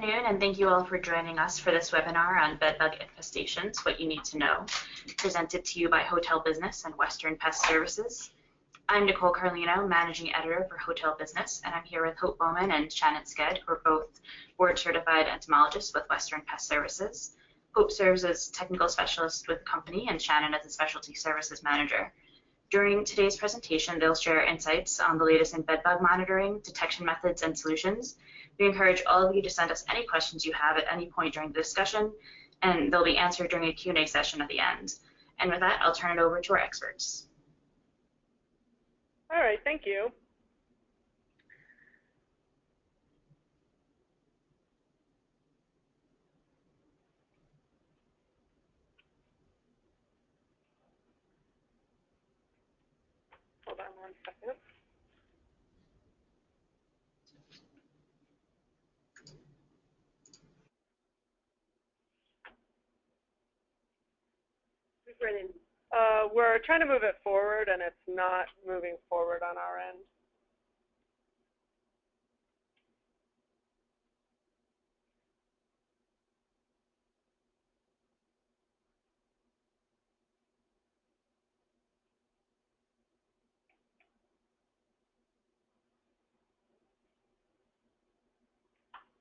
afternoon, and thank you all for joining us for this webinar on bedbug infestations, what you need to know, presented to you by Hotel Business and Western Pest Services. I'm Nicole Carlino, Managing Editor for Hotel Business, and I'm here with Hope Bowman and Shannon Sked, who are both board-certified entomologists with Western Pest Services. Hope serves as technical specialist with the company, and Shannon as a specialty services manager. During today's presentation, they'll share insights on the latest in bedbug monitoring, detection methods, and solutions. We encourage all of you to send us any questions you have at any point during the discussion, and they'll be answered during a Q&A session at the end. And with that, I'll turn it over to our experts. All right, thank you. Hold on 1 second. We're trying to move it forward, and it's not moving forward on our end.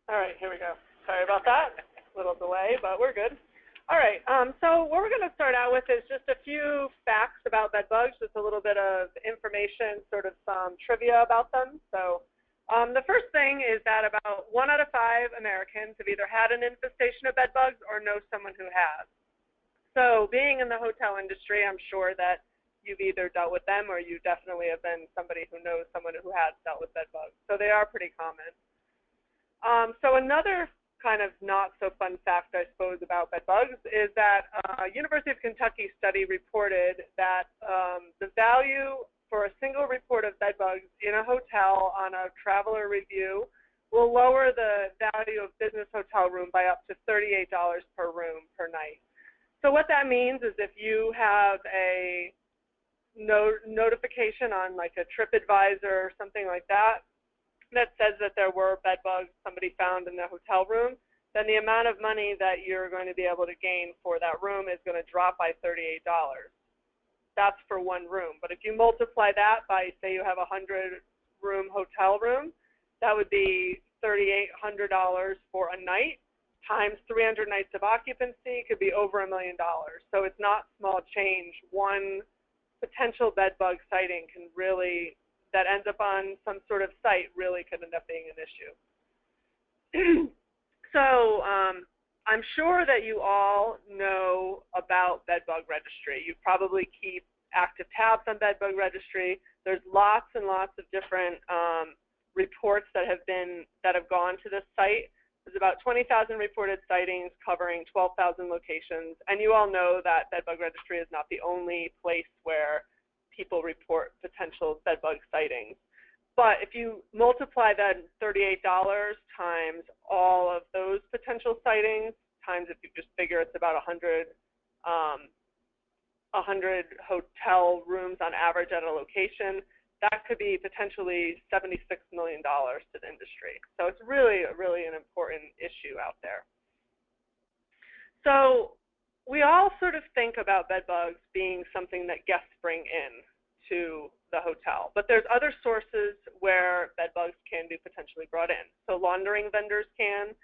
All right, here we go. Sorry about that. A little delay, but we're good. All right, so what we're going to start out with is just a few facts about bed bugs, just a little bit of information, sort of some trivia about them. So the first thing is that about 1 out of 5 Americans have either had an infestation of bed bugs or know someone who has. So being in the hotel industry, I'm sure that you've either dealt with them or you definitely have been somebody who knows someone who has dealt with bed bugs. So they are pretty common. So another kind of not so fun fact, I suppose, about bed bugs is that University of Kentucky study reported that the value for a single report of bed bugs in a hotel on a traveler review will lower the value of business hotel room by up to $38 per room per night. So what that means is if you have a notification on like a TripAdvisor or something like that, that says that there were bed bugs somebody found in the hotel room, then the amount of money that you're going to be able to gain for that room is going to drop by $38. That's for one room. But if you multiply that by, say you have a 100-room hotel room, that would be $3,800 for a night, times 300 nights of occupancy, could be over $1 million. So it's not small change. One potential bed bug sighting can really, that ends up on some sort of site, really could end up being an issue. So I'm sure that you all know about Bed Bug Registry. You probably keep active tabs on Bed Bug Registry. There's lots and lots of different reports that have gone to this site. There's about 20,000 reported sightings covering 12,000 locations, and you all know that Bed Bug Registry is not the only place where people report potential bed bug sightings. But if you multiply that $38 times all of those potential sightings, times if you just figure it's about 100 hotel rooms on average at a location, that could be potentially $76 million to the industry. So it's really an important issue out there. So we all sort of think about bed bugs being something that guests bring in to the hotel, but there's other sources where bed bugs can be potentially brought in. So laundering vendors can,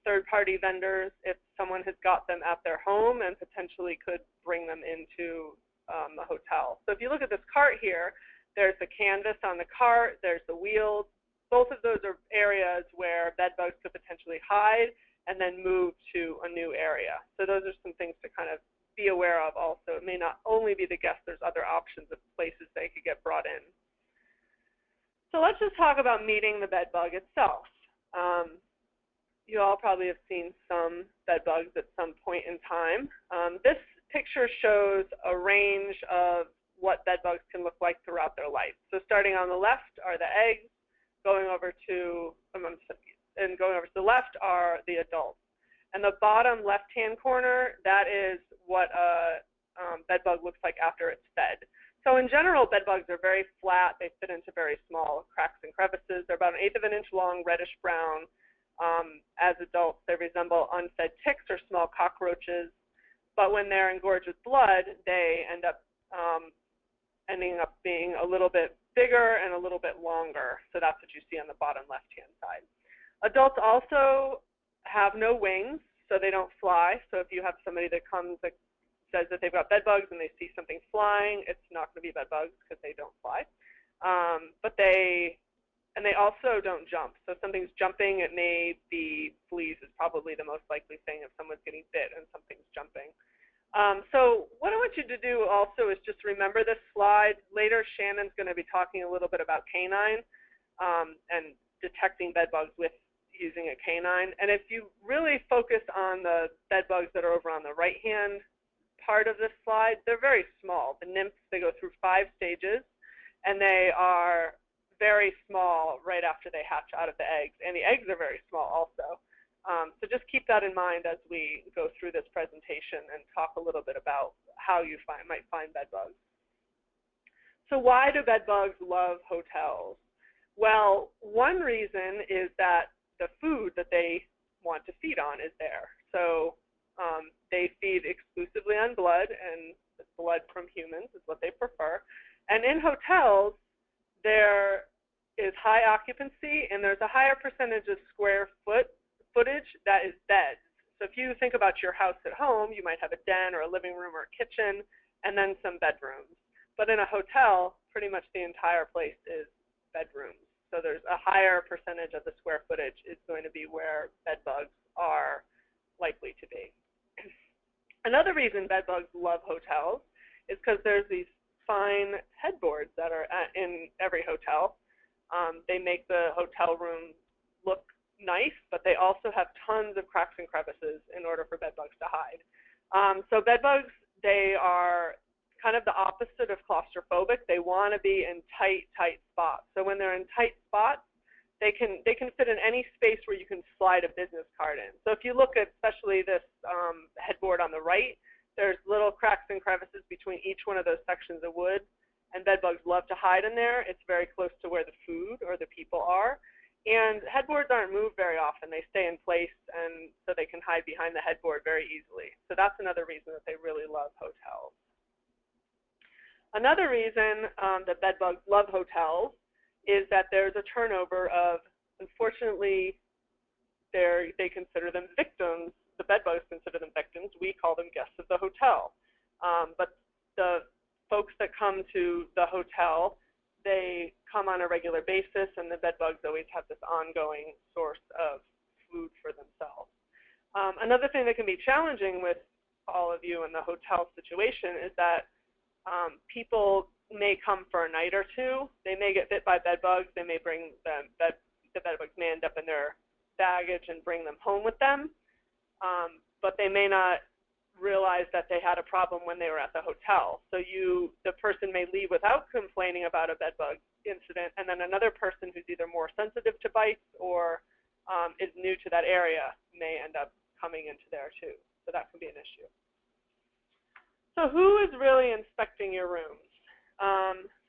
third-party vendors, if someone has got them at their home and potentially could bring them into the hotel. So if you look at this cart here, there's the canvas on the cart, there's the wheels. Both of those are areas where bed bugs could potentially hide and then move to a new area. So those are some things to kind of be aware of also. It may not only be the guests, there's other options of places they could get brought in. So let's just talk about meeting the bed bug itself. You all probably have seen some bed bugs at some point in time. This picture shows a range of what bed bugs can look like throughout their life. So starting on the left are the eggs, going over to the left are the adults. And the bottom left-hand corner, that is what a bed bug looks like after it's fed. So in general, bed bugs are very flat. They fit into very small cracks and crevices. They're about 1/8 of an inch long, reddish-brown As adults, they resemble unfed ticks or small cockroaches, but when they're engorged with blood, they end up ending up being a little bit bigger and a little bit longer. So that's what you see on the bottom left-hand side. Adults also have no wings, so they don't fly. So if you have somebody that comes that says that they've got bed bugs and they see something flying, it's not going to be bed bugs because they don't fly. But they also don't jump. So if something's jumping, it may be fleas is probably the most likely thing if someone's getting bit and something's jumping. So what I want you to do also is just remember this slide. Later, Shannon's going to be talking a little bit about Canine and detecting bed bugs with using a canine. And if you really focus on the bed bugs that are over on the right-hand part of this slide, they're very small. The nymphs, they go through 5 stages, and they are very small right after they hatch out of the eggs. And the eggs are very small also. So just keep that in mind as we go through this presentation and talk a little bit about how you might find bed bugs. So why do bed bugs love hotels? Well, one reason is that the food that they want to feed on is there. So they feed exclusively on blood, and blood from humans is what they prefer. And in hotels, there is high occupancy, and there's a higher percentage of square footage that is beds. So if you think about your house at home, you might have a den or a living room or a kitchen, and then some bedrooms. But in a hotel, pretty much the entire place is bedrooms. So there's a higher percentage of the square footage is going to be where bed bugs are likely to be. Another reason bed bugs love hotels is because there's these fine headboards that are in every hotel. They make the hotel room look nice, but they also have tons of cracks and crevices in order for bed bugs to hide. So bed bugs, they are kind of the opposite of claustrophobic. They want to be in tight spots. So when they're in tight spots, they can fit in any space where you can slide a business card in. So if you look at especially this headboard on the right, there's little cracks and crevices between each one of those sections of wood, and bed bugs love to hide in there. It's very close to where the food or the people are. And headboards aren't moved very often. They stay in place, and so they can hide behind the headboard very easily. So that's another reason that they really love hotels. Another reason that bed bugs love hotels is that there's a turnover of, unfortunately, they consider them victims. The bed bugs consider them victims. We call them guests of the hotel. But the folks that come to the hotel, they come on a regular basis, and the bed bugs always have this ongoing source of food for themselves. Another thing that can be challenging with all of you in the hotel situation is that people may come for a night or two. They may get bit by bed bugs. They may bring the bed bugs may end up in their baggage and bring them home with them, but they may not realize that they had a problem when they were at the hotel. So the person may leave without complaining about a bed bug incident, and then another person who's either more sensitive to bites or is new to that area may end up coming into there too. So that can be an issue. So who is really inspecting your rooms?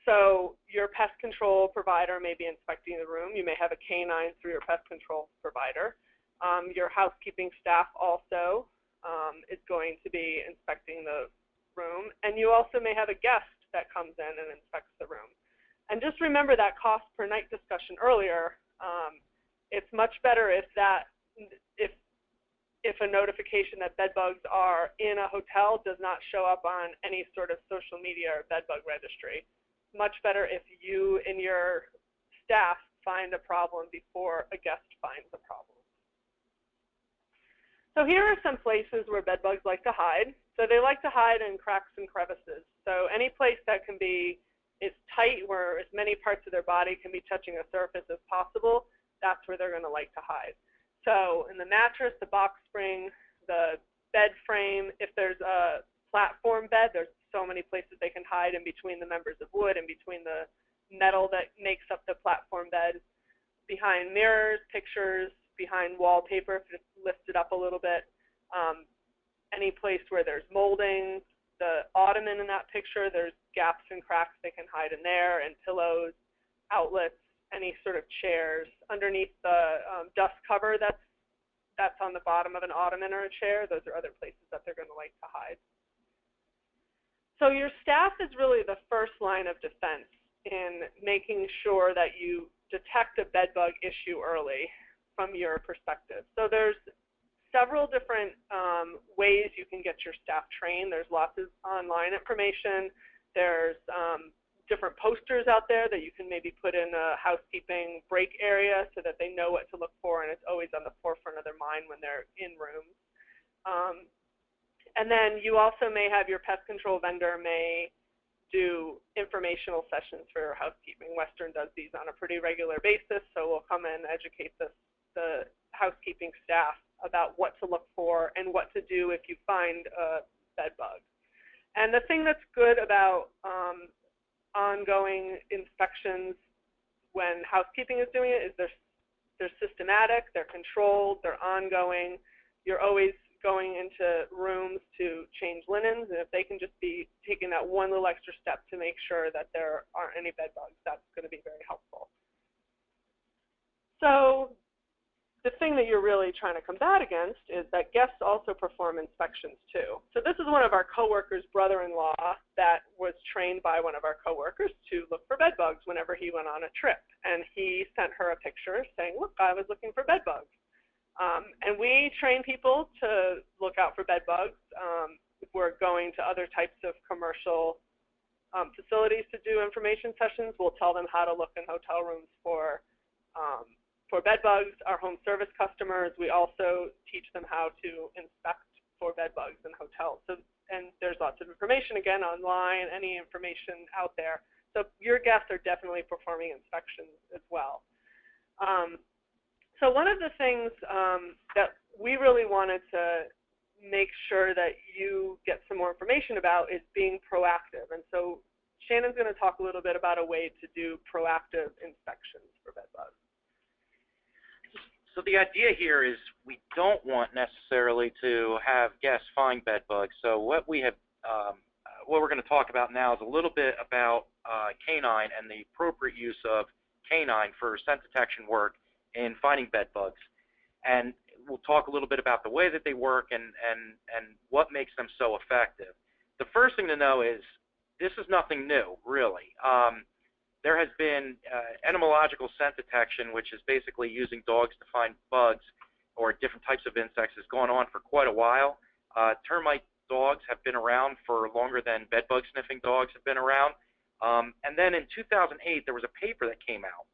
So your pest control provider may be inspecting the room. You may have a canine through your pest control provider. Your housekeeping staff also is going to be inspecting the room. And you also may have a guest that comes in and inspects the room. And just remember that cost per night discussion earlier. It's much better if a notification that bed bugs are in a hotel does not show up on any sort of social media or bed bug registry. Much better if you and your staff find a problem before a guest finds a problem. So here are some places where bed bugs like to hide. So they like to hide in cracks and crevices. So any place that is tight, where as many parts of their body can be touching a surface as possible, that's where they're going to like to hide. So in the mattress, the box spring, the bed frame, if there's a platform bed, there's so many places they can hide in between the members of wood, in between the metal that makes up the platform bed, behind mirrors, pictures, behind wallpaper if it's lifted up a little bit, any place where there's molding, the ottoman in that picture, there's gaps and cracks they can hide in there, and pillows, outlets, any sort of chairs. Underneath the dust cover that's on the bottom of an ottoman or a chair, those are other places that they're going to like to hide. So your staff is really the first line of defense in making sure that you detect a bed bug issue early from your perspective. So there's several different ways you can get your staff trained. There's lots of online information. There's different posters out there that you can maybe put in a housekeeping break area so that they know what to look for, and it's always on the forefront of their mind when they're in rooms. And then you also may have your pest control vendor may do informational sessions for your housekeeping. Western does these on a pretty regular basis, so we'll come in and educate the housekeeping staff about what to look for and what to do if you find a bed bug. And the thing that's good about ongoing inspections when housekeeping is doing it is they're systematic, they're controlled, they're ongoing. You're always going into rooms to change linens, and if they can just be taking that one little extra step to make sure that there aren't any bed bugs, that's going to be very helpful. So the thing that you're really trying to combat against is that guests also perform inspections too. So this is one of our coworkers' brother-in-law that was trained by one of our coworkers to look for bed bugs whenever he went on a trip. And he sent her a picture saying, look, I was looking for bed bugs. And we train people to look out for bed bugs. If we're going to other types of commercial facilities to do information sessions, we'll tell them how to look in hotel rooms for bed bugs. Our home service customers, we also teach them how to inspect for bed bugs in hotels. So, and there's lots of information, again, online, any information out there. So your guests are definitely performing inspections as well. So one of the things that we really wanted to make sure that you get some more information about is being proactive. And so Shannon's going to talk a little bit about a way to do proactive inspections for bed bugs. So the idea here is we don't want necessarily to have guests find bed bugs. So what we have, what we're going to talk about now is a little bit about Canine and the appropriate use of Canine for scent detection work in finding bed bugs. And we'll talk a little bit about the way that they work and what makes them so effective. The first thing to know is this is nothing new, really. There has been entomological scent detection, which is basically using dogs to find bugs or different types of insects, has gone on for quite a while. Termite dogs have been around for longer than bed bug sniffing dogs have been around. And then in 2008, there was a paper that came out,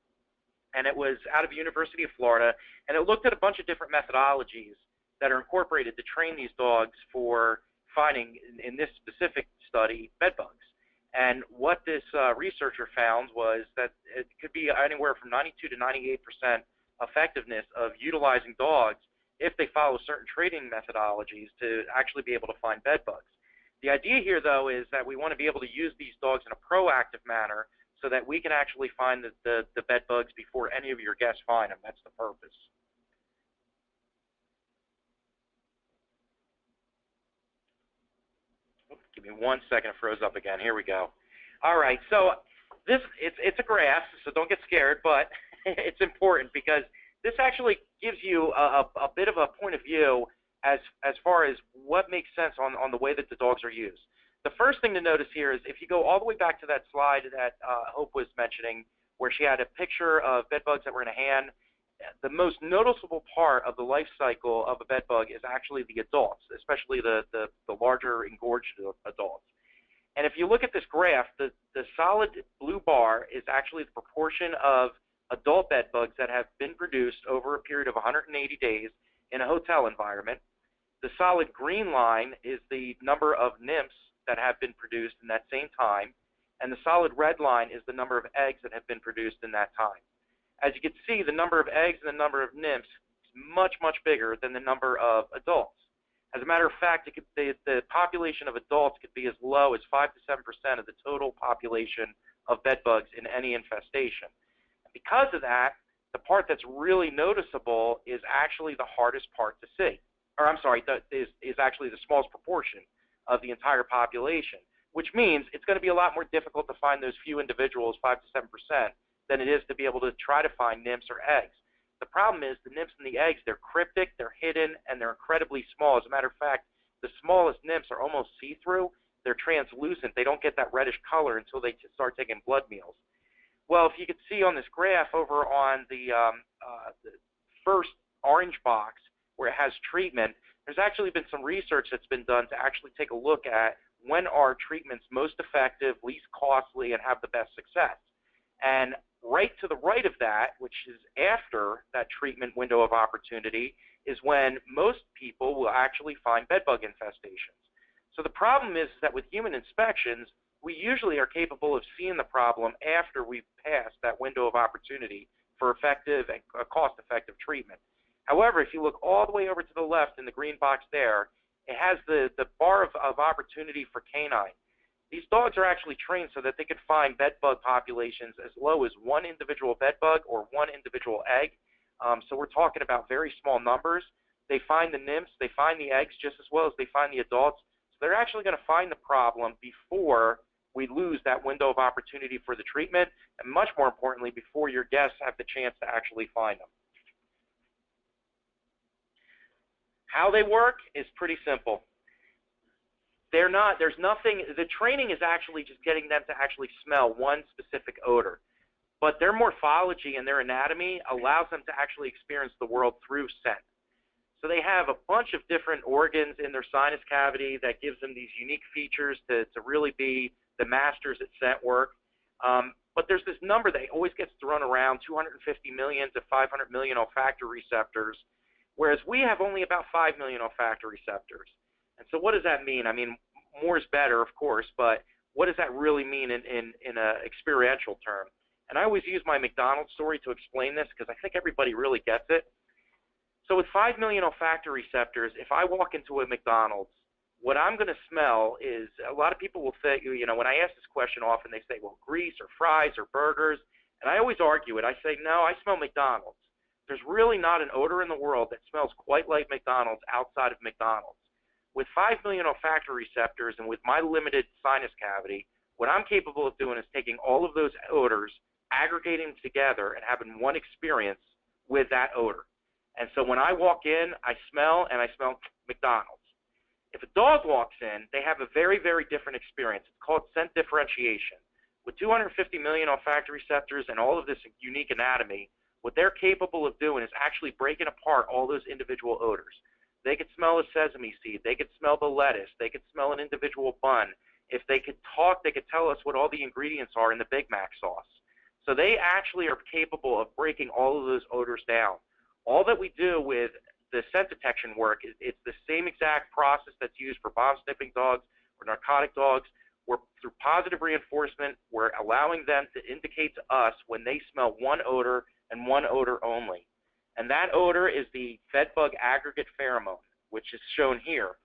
and it was out of the University of Florida, and it looked at a bunch of different methodologies that are incorporated to train these dogs for finding, in this specific study, bed bugs. And what this researcher found was that it could be anywhere from 92 to 98% effectiveness of utilizing dogs if they follow certain training methodologies to actually be able to find bed bugs. The idea here, though, is that we want to be able to use these dogs in a proactive manner so that we can actually find the bed bugs before any of your guests find them. That's the purpose. Give me 1 second, it froze up again. Here we go. All right, so it's a graph, so don't get scared, but it's important because this actually gives you a bit of a point of view as far as what makes sense on the way that the dogs are used. The first thing to notice here is if you go all the way back to that slide that Hope was mentioning, where she had a picture of bed bugs that were in a hand, the most noticeable part of the life cycle of a bed bug is actually the adults, especially the larger engorged adults. And if you look at this graph, the solid blue bar is actually the proportion of adult bed bugs that have been produced over a period of 180 days in a hotel environment. The solid green line is the number of nymphs that have been produced in that same time, and the solid red line is the number of eggs that have been produced in that time. As you can see, the number of eggs and the number of nymphs is much, much bigger than the number of adults. As a matter of fact, the population of adults could be as low as 5 to 7% of the total population of bed bugs in any infestation. Because of that, the part that's really noticeable is actually the hardest part to see. Or I'm sorry, is actually the smallest proportion of the entire population, which means it's going to be a lot more difficult to find those few individuals, 5 to 7%, than it is to be able to try to find nymphs or eggs. The problem is the nymphs and the eggs, they're cryptic, they're hidden, and they're incredibly small. As a matter of fact, the smallest nymphs are almost see-through. They're translucent. They don't get that reddish color until they start taking blood meals. Well, if you could see on this graph over on the first orange box where it has treatment, there's actually been some research that's been done to actually take a look at when are treatments most effective, least costly, and have the best success. And right to the right of that, which is after that treatment window of opportunity, is when most people will actually find bedbug infestations. So the problem is that with human inspections, we usually are capable of seeing the problem after we've passed that window of opportunity for effective and cost-effective treatment. However, if you look all the way over to the left in the green box there, it has the bar of opportunity for canine. These dogs are actually trained so that they could find bedbug populations as low as one individual bedbug or one individual egg. So we're talking about very small numbers. They find the nymphs, they find the eggs just as well as they find the adults. So they're actually going to find the problem before we lose that window of opportunity for the treatment, and much more importantly, before your guests have the chance to actually find them. How they work is pretty simple. There's nothing, the training is actually just getting them to actually smell one specific odor. But their morphology and their anatomy allows them to actually experience the world through scent. So they have a bunch of different organs in their sinus cavity that gives them these unique features to really be the masters at scent work. But there's this number that always gets thrown around, 250 million to 500 million olfactory receptors, whereas we have only about 5 million olfactory receptors. And so what does that mean? I mean, more is better, of course, but what does that really mean in an experiential term? And I always use my McDonald's story to explain this because I think everybody really gets it. So with 5 million olfactory receptors, if I walk into a McDonald's, what I'm going to smell is, a lot of people will say, you know, when I ask this question often, they say, well, grease or fries or burgers. And I always argue it. I say, no, I smell McDonald's. There's really not an odor in the world that smells quite like McDonald's outside of McDonald's. With 5 million olfactory receptors and with my limited sinus cavity, what I'm capable of doing is taking all of those odors, aggregating them together, and having one experience with that odor. And so when I walk in, I smell McDonald's. If a dog walks in, they have a very, very different experience. It's called scent differentiation. With 250 million olfactory receptors and all of this unique anatomy, what they're capable of doing is actually breaking apart all those individual odors. They could smell a sesame seed. They could smell the lettuce. They could smell an individual bun. If they could talk, they could tell us what all the ingredients are in the Big Mac sauce. So they actually are capable of breaking all of those odors down. All that we do with the scent detection work is it's the same exact process that's used for bomb-sniffing dogs or narcotic dogs. We're, through positive reinforcement, we're allowing them to indicate to us when they smell one odor and one odor only. And that odor is the bedbug aggregate pheromone, which is shown here.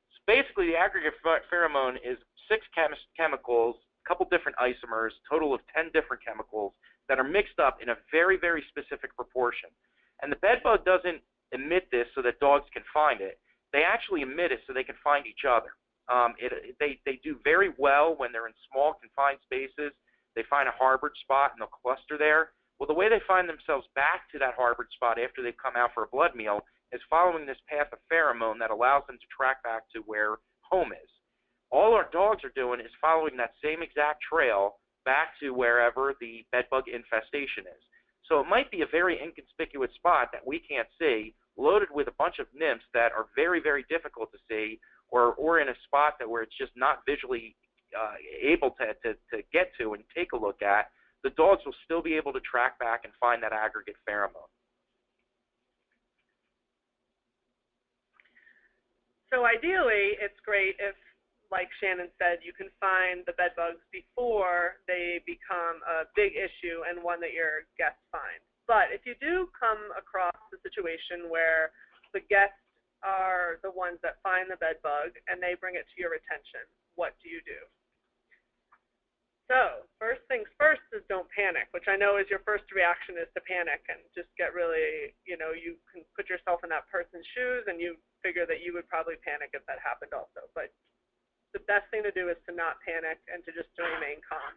So basically, the aggregate pheromone is 6 chemicals, a couple different isomers, total of 10 different chemicals that are mixed up in a very, very specific proportion. And the bedbug doesn't emit this so that dogs can find it. They actually emit it so they can find each other. They do very well when they're in small, confined spaces. They find a harborage spot and they'll cluster there. Well, the way they find themselves back to that harborage spot after they've come out for a blood meal is following this path of pheromone that allows them to track back to where home is. All our dogs are doing is following that same exact trail back to wherever the bedbug infestation is. So it might be a very inconspicuous spot that we can't see, loaded with a bunch of nymphs that are very, very difficult to see, or in a spot that where it's just not visually able to get to and take a look at. The dogs will still be able to track back and find that aggregate pheromone. So ideally, it's great if, like Shannon said, you can find the bed bugs before they become a big issue and one that your guests find. But if you do come across the situation where the guests are the ones that find the bed bug and they bring it to your attention, what do you do? So first things first is don't panic, which I know is your first reaction is to panic and just get really, you know, you can put yourself in that person's shoes and you figure that you would probably panic if that happened also. But the best thing to do is to not panic and to just remain calm.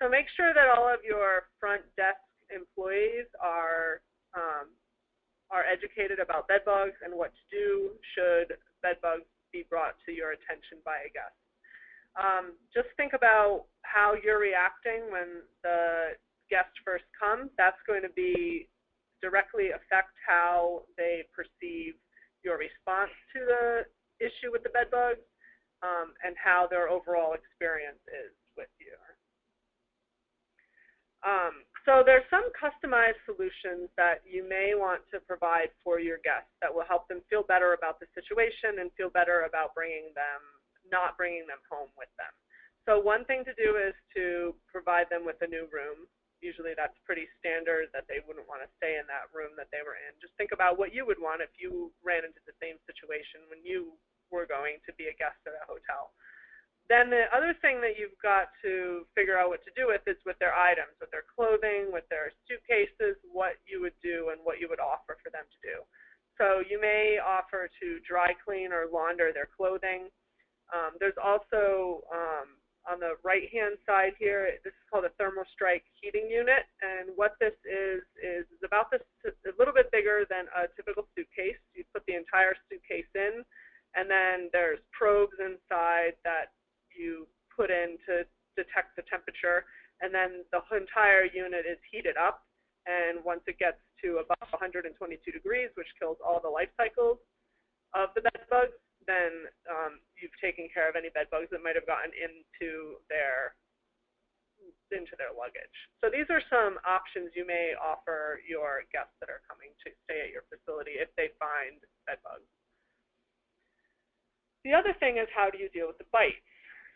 So make sure that all of your front desk employees are educated about bed bugs and what to do should bed bugs be brought to your attention by a guest. Just think about how you're reacting when the guest first comes. That's going to directly affect how they perceive your response to the issue with the bed bugs and how their overall experience is with you. So there's some customized solutions that you may want to provide for your guests that will help them feel better about the situation and feel better about not bringing them home with them. So one thing to do is to provide them with a new room. Usually that's pretty standard that they wouldn't want to stay in that room that they were in. Just think about what you would want if you ran into the same situation when you were going to be a guest at a hotel. Then the other thing that you've got to figure out what to do with is with their items, with their clothing, with their suitcases, what you would do and what you would offer for them to do. So you may offer to dry clean or launder their clothing. There's also on the right-hand side here, this is called a thermal strike heating unit, and what this is about this a little bit bigger than a typical suitcase. You put the entire suitcase in, and then there's probes inside that you put in to detect the temperature, and then the entire unit is heated up, and once it gets to about 122 degrees, which kills all the life cycles of the bed bugs, then you've taken care of any bed bugs that might have gotten into their luggage. So these are some options you may offer your guests that are coming to stay at your facility if they find bed bugs. The other thing is, how do you deal with the bites?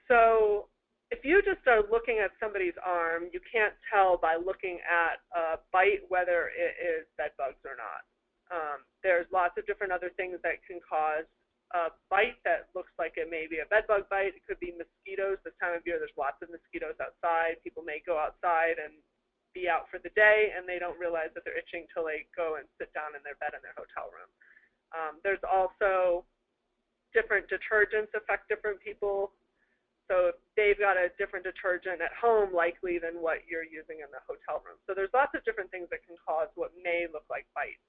So if you just are looking at somebody's arm, you can't tell by looking at a bite whether it is bed bugs or not. There's lots of different other things that can cause a bite that looks like it may be a bed bug bite. It could be mosquitoes. This time of year, there's lots of mosquitoes outside. People may go outside and be out for the day, and they don't realize that they're itching till they go and sit down in their bed in their hotel room. There's also different detergents affect different people. So if they've got a different detergent at home likely than what you're using in the hotel room. So there's lots of different things that can cause what may look like bites.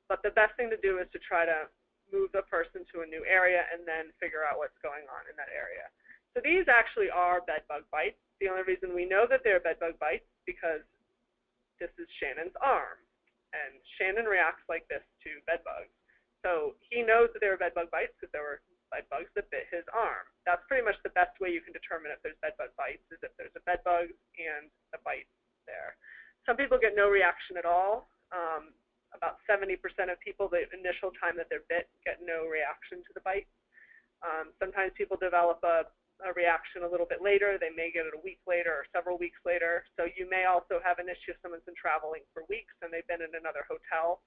But the best thing to do is to try to move the person to a new area and then figure out what's going on in that area. So these actually are bed bug bites. The only reason we know that they're bed bug bites is because this is Shannon's arm. And Shannon reacts like this to bed bugs. So he knows that there were bed bug bites because there were bed bugs that bit his arm. That's pretty much the best way you can determine if there's bed bug bites, is if there's a bed bug and a bite there. Some people get no reaction at all. About 70% of people, the initial time that they're bit, get no reaction to the bite. Sometimes people develop a reaction a little bit later. They may get it a week later or several weeks later. So you may also have an issue if someone's been traveling for weeks and they've been in another hotel.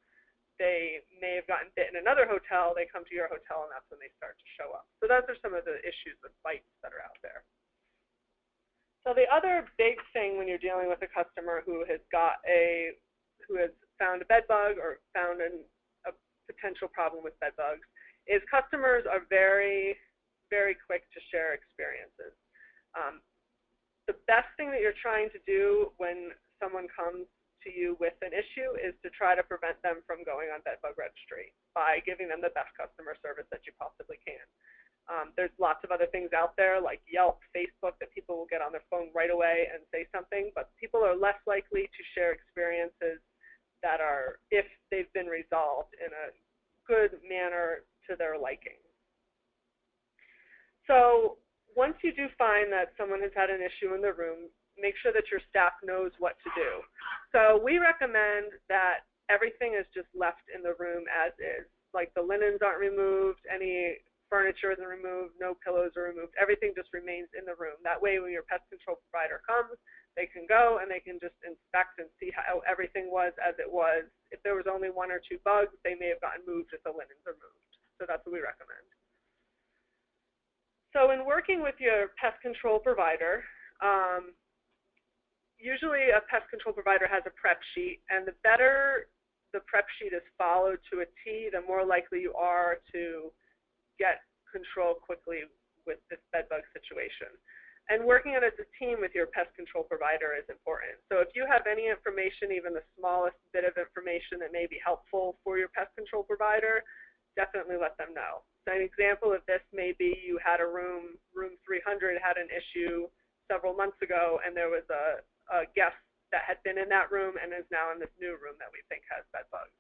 They may have gotten bit in another hotel, they come to your hotel, and that's when they start to show up. So those are some of the issues with bites that are out there. So the other big thing when you're dealing with a customer who has found a bed bug or found a potential problem with bed bugs is customers are very, very quick to share experiences. The best thing that you're trying to do when someone comes to you with an issue is to try to prevent them from going on bed bug registry by giving them the best customer service that you possibly can. There's lots of other things out there like Yelp, Facebook, that people will get on their phone right away and say something, but people are less likely to share experiences that are, if they've been resolved in a good manner to their liking. So once you do find that someone has had an issue in the room, make sure that your staff knows what to do. So we recommend that everything is just left in the room as is. Like the linens aren't removed, any furniture isn't removed, no pillows are removed, everything just remains in the room. That way when your pest control provider comes, they can go and they can just inspect and see how everything was as it was. If there was only one or two bugs, they may have gotten moved if the linens are moved. So that's what we recommend. So in working with your pest control provider, usually a pest control provider has a prep sheet, and the better the prep sheet is followed to a T, the more likely you are to get control quickly with this bed bug situation. And working as a team with your pest control provider is important. So if you have any information, even the smallest bit of information that may be helpful for your pest control provider, definitely let them know. So an example of this may be you had a room 300 had an issue several months ago, and there was a guest that had been in that room and is now in this new room that we think has bed bugs.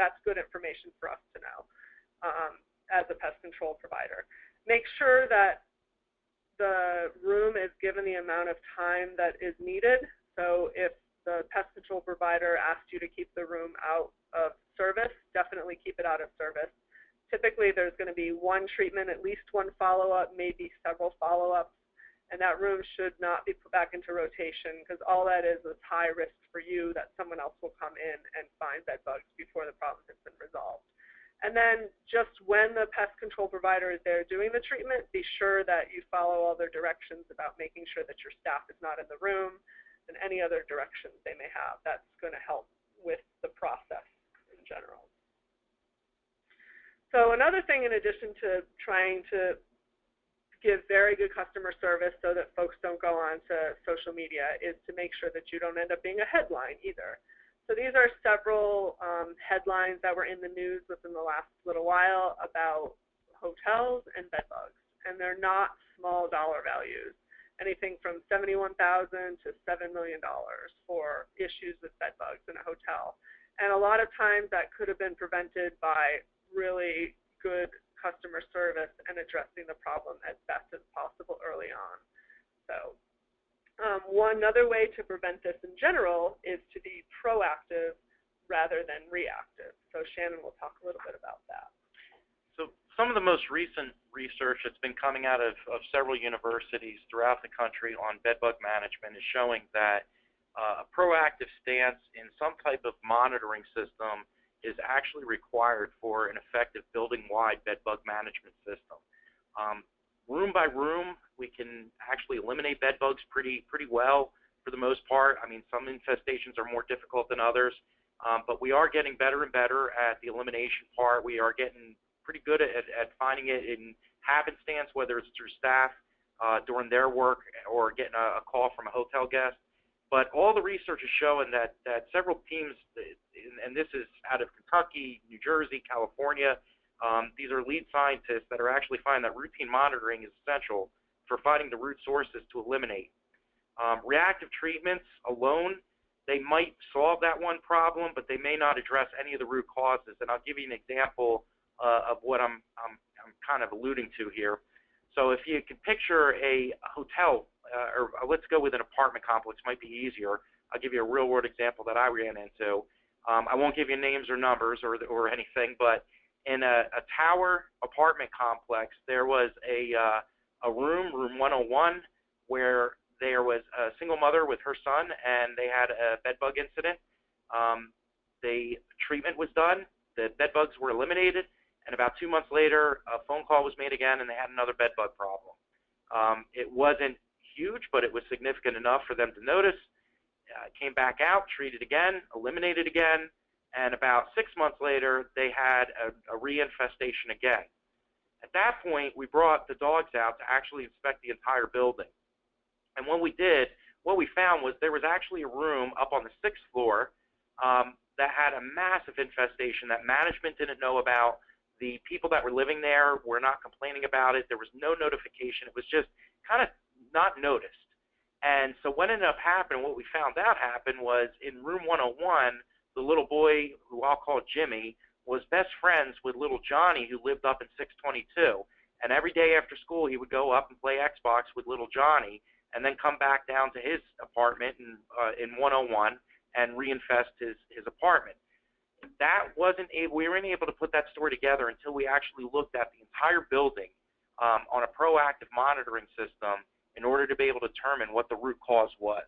That's good information for us to know as a pest control provider. Make sure that the room is given the amount of time that is needed. So if the pest control provider asked you to keep the room out of service, definitely keep it out of service. Typically, there's going to be one treatment, at least one follow-up, maybe several follow-ups, and that room should not be put back into rotation, because all that is high risk for you that someone else will come in and find bed bugs before the problem has been resolved. And then just when the pest control provider is there doing the treatment, be sure that you follow all their directions about making sure that your staff is not in the room and any other directions they may have. That's going to help with the process in general. So another thing, in addition to trying to give very good customer service so that folks don't go on to social media, is to make sure that you don't end up being a headline either. So these are several headlines that were in the news within the last little while about hotels and bed bugs, and they're not small dollar values. Anything from $71,000 to $7 million for issues with bed bugs in a hotel. And a lot of times that could have been prevented by really good customer service and addressing the problem as best as possible early on. So one other way to prevent this in general is to be proactive rather than reactive. So Shannon will talk a little bit about that. So some of the most recent research that's been coming out of several universities throughout the country on bed bug management is showing that a proactive stance in some type of monitoring system is actually required for an effective building-wide bed bug management system. Room by room, we can actually eliminate bed bugs pretty well for the most part. I mean, some infestations are more difficult than others, but we are getting better and better at the elimination part. We are getting pretty good at finding it in happenstance, whether it's through staff during their work or getting a call from a hotel guest. But all the research is showing that several teams, and this is out of Kentucky, New Jersey, California, these are lead scientists that are actually finding that routine monitoring is essential for finding the root sources to eliminate. Reactive treatments alone, they might solve that one problem, but they may not address any of the root causes. And I'll give you an example of what I'm kind of alluding to here. So if you can picture a hotel, or let's go with an apartment complex, might be easier. I'll give you a real-world example that I ran into. I won't give you names or numbers or anything, but in a tower apartment complex, there was a room 101, where there was a single mother with her son, and they had a bed bug incident. The treatment was done, the bed bugs were eliminated, and about 2 months later, a phone call was made again, and they had another bed bug problem. It wasn't huge, but it was significant enough for them to notice. Came back out, treated again, eliminated again, and about 6 months later, they had a reinfestation again. At that point, we brought the dogs out to actually inspect the entire building. And when we did, what we found was there was actually a room up on the 6th floor that had a massive infestation that management didn't know about. The people that were living there were not complaining about it. There was no notification. It was just kind of not noticed. And so what ended up happening, what we found out happened was in room 101, the little boy, who I'll call Jimmy, was best friends with little Johnny, who lived up in 622. And every day after school, he would go up and play Xbox with little Johnny, and then come back down to his apartment in 101 and reinfest his apartment. That we weren't able to put that story together until we actually looked at the entire building on a proactive monitoring system in order to be able to determine what the root cause was.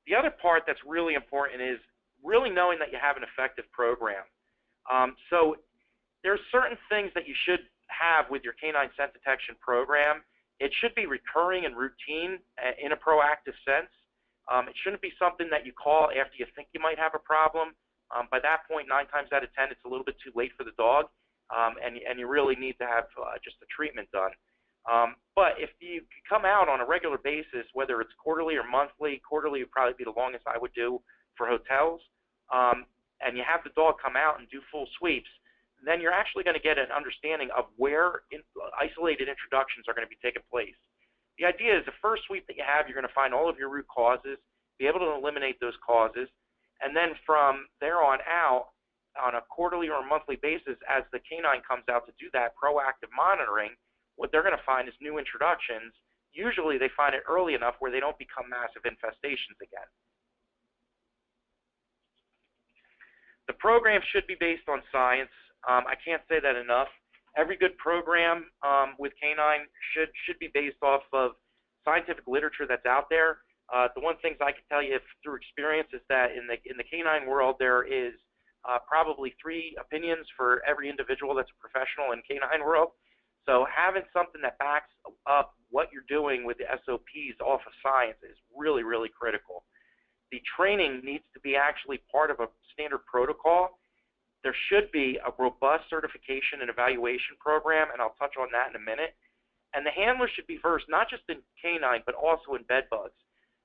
The other part that's really important is really knowing that you have an effective program. So there's certain things that you should have with your canine scent detection program. It should be recurring and routine in a proactive sense. It shouldn't be something that you call after you think you might have a problem. By that point, 9 times out of 10, it's a little bit too late for the dog, and you really need to have just the treatment done. But if you come out on a regular basis, whether it's quarterly or monthly, quarterly would probably be the longest I would do for hotels, and you have the dog come out and do full sweeps, then you're actually going to get an understanding of where isolated introductions are going to be taking place. The idea is the first sweep that you have, you're going to find all of your root causes, be able to eliminate those causes, and then from there on out, on a quarterly or monthly basis, as the canine comes out to do that proactive monitoring, what they're going to find is new introductions. Usually they find it early enough where they don't become massive infestations again. The program should be based on science. I can't say that enough. Every good program with canine should be based off of scientific literature that's out there. The one things I can tell you through experience is that in the canine world there is probably 3 opinions for every individual that's a professional in canine world. So having something that backs up what you're doing with the SOPs off of science is really, really critical. The training needs to be actually part of a standard protocol. There should be a robust certification and evaluation program, and I'll touch on that in a minute. And the handler should be versed not just in canine, but also in bed bugs.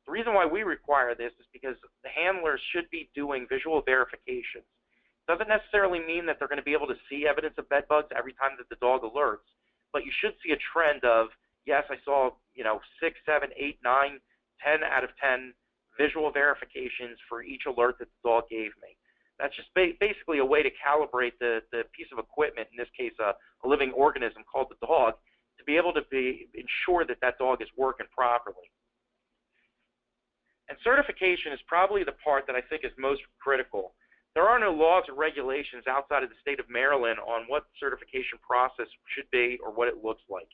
The reason why we require this is because the handlers should be doing visual verifications. It doesn't necessarily mean that they're going to be able to see evidence of bed bugs every time that the dog alerts, but you should see a trend of, yes, I saw 6, 7, 8, 9, 10 out of 10 visual verifications for each alert that the dog gave me. That's just basically a way to calibrate the piece of equipment, in this case a living organism called the dog, to be able to ensure that that dog is working properly. And certification is probably the part that I think is most critical. There are no laws or regulations outside of the state of Maryland on what the certification process should be or what it looks like.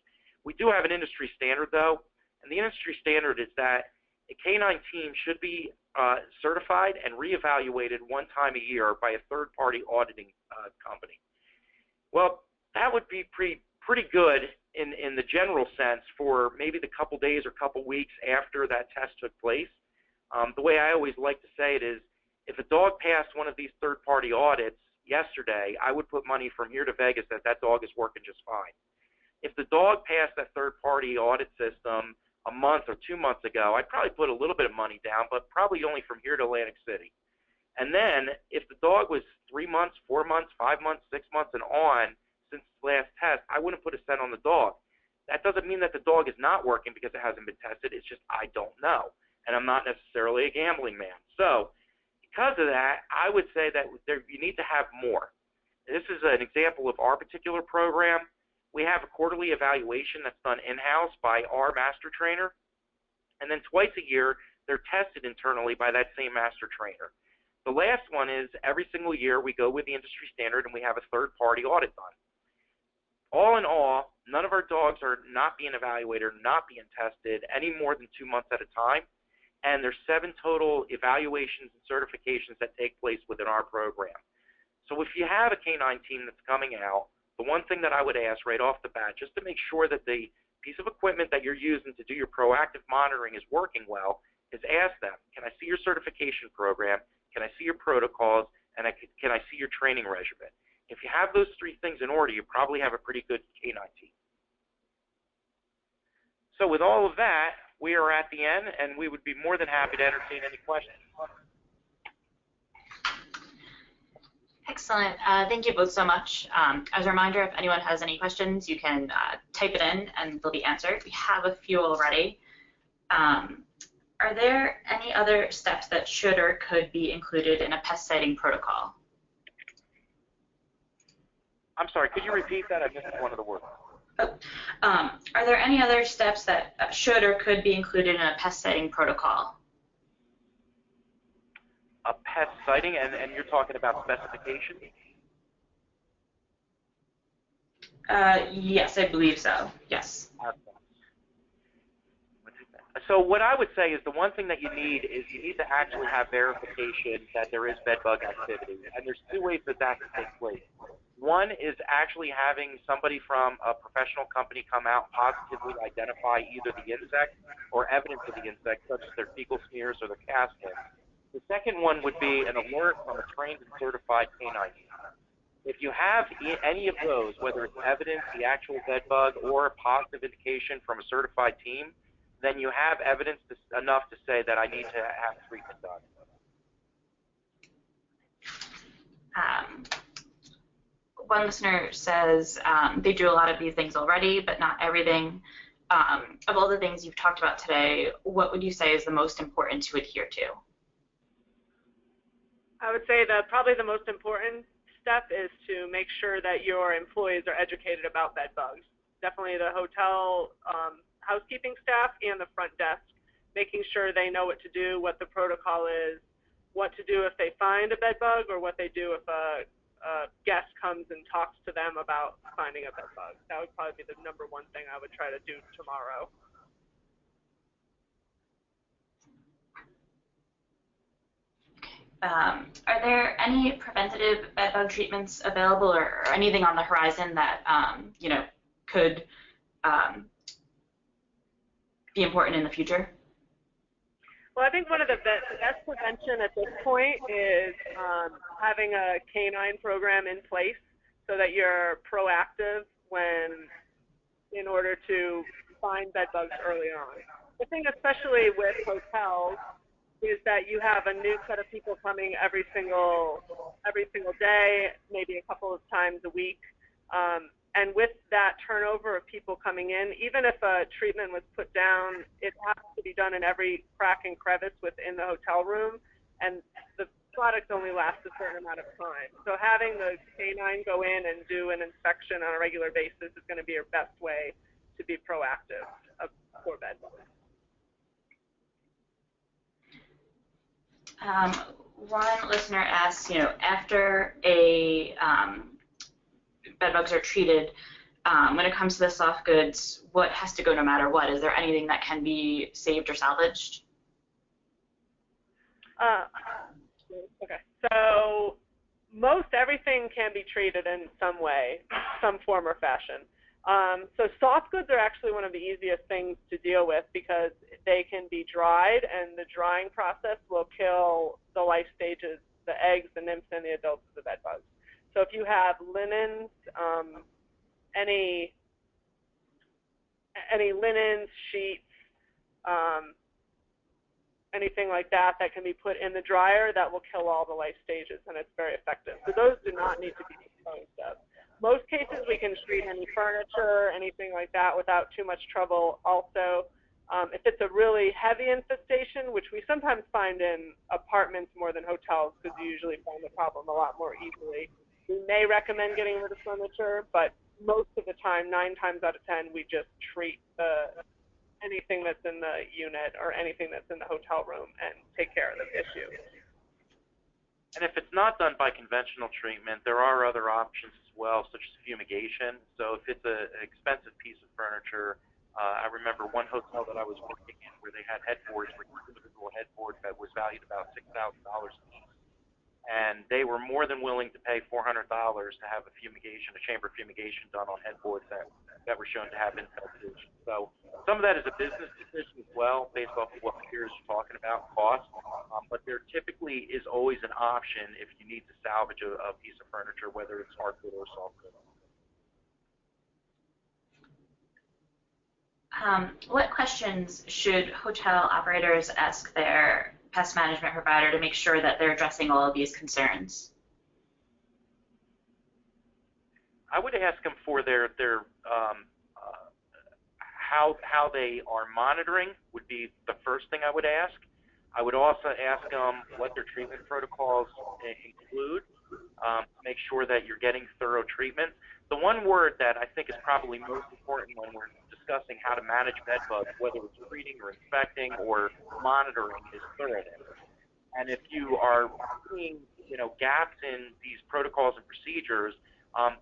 We do have an industry standard, though, and the industry standard is that a canine team should be certified and reevaluated 1 time a year by a third-party auditing company. Well, that would be pretty good in the general sense for maybe the couple days or couple weeks after that test took place. The way I always like to say it is, if a dog passed one of these third-party audits yesterday, I would put money from here to Vegas that that dog is working just fine. If the dog passed that third-party audit system a month or 2 months ago, I'd probably put a little bit of money down, but probably only from here to Atlantic City. And then if the dog was 3 months, 4 months, 5 months, 6 months, and on since the last test, I wouldn't put a cent on the dog. That doesn't mean that the dog is not working because it hasn't been tested. It's just I don't know, and I'm not necessarily a gambling man. So because of that, I would say that you need to have more. This is an example of our particular program. We have a quarterly evaluation that's done in-house by our master trainer, and then twice a year they're tested internally by that same master trainer. The last one is every single year we go with the industry standard and we have a third-party audit done. All in all, none of our dogs are not being evaluated or not being tested any more than 2 months at a time, and there's 7 total evaluations and certifications that take place within our program. So if you have a canine team that's coming out, the one thing that I would ask right off the bat, just to make sure that the piece of equipment that you're using to do your proactive monitoring is working well, is ask them, can I see your certification program, can I see your protocols, and can I see your training regimen? If you have those 3 things in order, you probably have a pretty good canine team. So with all of that, we are at the end, and we would be more than happy to entertain any questions. Excellent. Thank you both so much. As a reminder, if anyone has any questions, you can type it in and they'll be answered. We have a few already. Are there any other steps that should or could be included in a pest sighting protocol? I'm sorry, could you repeat that? I missed one of the words. Are there any other steps that should or could be included in a pest sighting protocol? A pest sighting, and you're talking about specifications? Yes, I believe so. Yes. So what I would say is the one thing that you need is you need to actually have verification that there is bed bug activity. And there's 2 ways that that can take place. One is actually having somebody from a professional company come out and positively identify either the insect or evidence of the insect, such as their fecal smears or their caskets. The second one would be an alert from a trained and certified canine team. If you have any of those, whether it's evidence, the actual bed bug, or a positive indication from a certified team, then you have evidence enough to say that I need to have treatment done. One listener says they do a lot of these things already, but not everything. Of all the things you've talked about today, what would you say is the most important to adhere to? I would say that probably the most important step is to make sure that your employees are educated about bed bugs. Definitely the hotel housekeeping staff and the front desk, making sure they know what to do, what the protocol is, what to do if they find a bed bug, or what they do if a guest comes and talks to them about finding a bed bug. That would probably be the number one thing I would try to do tomorrow. Are there any preventative bed bug treatments available, or anything on the horizon that could be important in the future? Well, I think one of the best prevention at this point is having a canine program in place so that you're proactive in order to find bed bugs early on. The thing, especially with hotels, is that you have a new set of people coming every single day, maybe a couple of times a week. And with that turnover of people coming in, even if a treatment was put down, it has to be done in every crack and crevice within the hotel room, and the product only lasts a certain amount of time. So having the canine go in and do an inspection on a regular basis is going to be your best way to be proactive for bed bugs. One listener asks, after bed bugs are treated, when it comes to the soft goods, what has to go no matter what? Is there anything that can be saved or salvaged? Okay, so most everything can be treated in some way, some form or fashion. So soft goods are actually one of the easiest things to deal with because they can be dried, and the drying process will kill the life stages, the eggs, the nymphs, and the adults of the bed bugs. So if you have linens, any linens, sheets, anything like that can be put in the dryer, that will kill all the life stages, and it's very effective. So those do not need to be disposed of. Most cases we can treat any furniture, anything like that without too much trouble also. If it's a really heavy infestation, which we sometimes find in apartments more than hotels because you usually find the problem a lot more easily, we may recommend getting rid of furniture, but most of the time, 9 times out of 10, we just treat anything that's in the unit or anything that's in the hotel room and take care of the issue. And if it's not done by conventional treatment, there are other options as well, such as fumigation. So if it's an expensive piece of furniture, I remember one hotel that I was working in where they had headboards, where each individual headboard that was valued about $6,000 each. And they were more than willing to pay $400 to have a chamber fumigation done on headboards that were shown to have infestation. So some of that is a business decision as well, based off of what peers are talking about, cost. But there typically is always an option if you need to salvage a piece of furniture, whether it's hardwood or softwood. What questions should hotel operators ask their pest management provider to make sure that they're addressing all of these concerns? I would ask them for their how they are monitoring would be the first thing I would ask. I would also ask them what their treatment protocols include, to make sure that you're getting thorough treatment. The one word that I think is probably most important when we're discussing how to manage bed bugs, whether it's treating or inspecting or monitoring, is thoroughness. And if you are seeing, gaps in these protocols and procedures,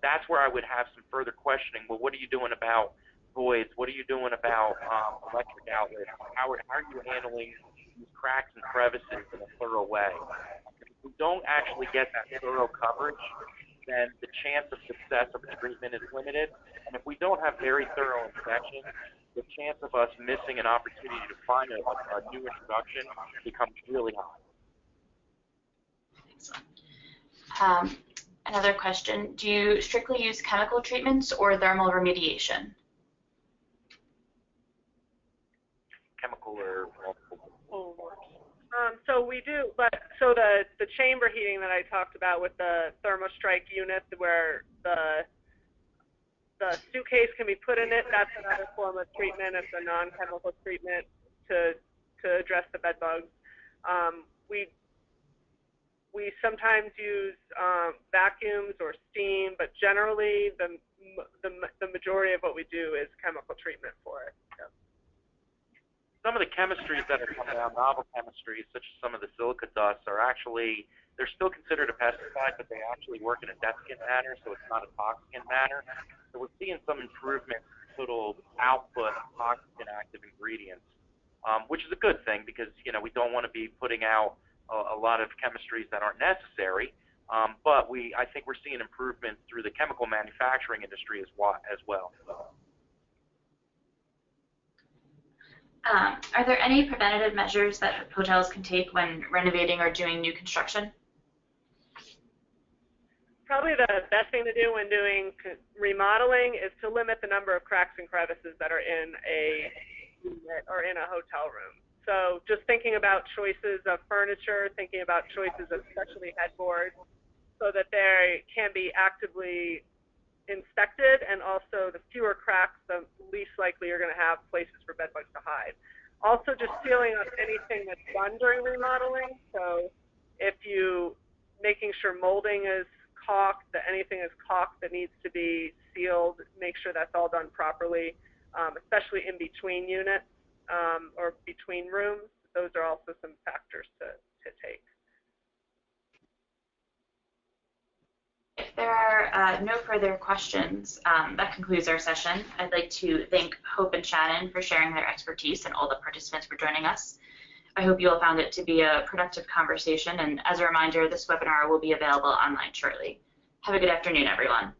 that's where I would have some further questioning. Well, what are you doing about voids? What are you doing about electric outlets? How are you handling these cracks and crevices in a thorough way? If we don't actually get that thorough coverage, then the chance of success of the treatment is limited. And if we don't have very thorough inspection, the chance of us missing an opportunity to find a new introduction becomes really high. Excellent. Another question, do you strictly use chemical treatments or thermal remediation? Chemical or multiple? So we do, but so the chamber heating that I talked about with the thermostrike unit where the suitcase can be put in it, that's another form of treatment. It's a non-chemical treatment to address the bed bugs. We sometimes use vacuums or steam, but generally the majority of what we do is chemical treatment for it. Yeah. Some of the chemistries that are coming out, novel chemistries, such as some of the silica dusts, are actually, they're still considered a pesticide, but they actually work in a desiccant manner, so it's not a toxicant manner. So we're seeing some improvement in total output of toxicant active ingredients, which is a good thing because, you know, we don't want to be putting out a lot of chemistries that aren't necessary, but I think we're seeing improvements through the chemical manufacturing industry as well. Are there any preventative measures that hotels can take when renovating or doing new construction? Probably the best thing to do when doing remodeling is to limit the number of cracks and crevices that are in a unit or in a hotel room. So just thinking about choices of furniture, thinking about choices of specialty headboards so that they can be actively inspected, and also the fewer cracks, the least likely you're going to have places for bed bugs to hide. Also just sealing up anything that's done during remodeling. So if you making sure molding is caulked, that anything is caulked that needs to be sealed, make sure that's all done properly, especially in between units or between rooms. Those are also some factors to take. If there are no further questions, that concludes our session. I'd like to thank Hope and Shannon for sharing their expertise and all the participants for joining us. I hope you all found it to be a productive conversation, and as a reminder, this webinar will be available online shortly. Have a good afternoon, everyone.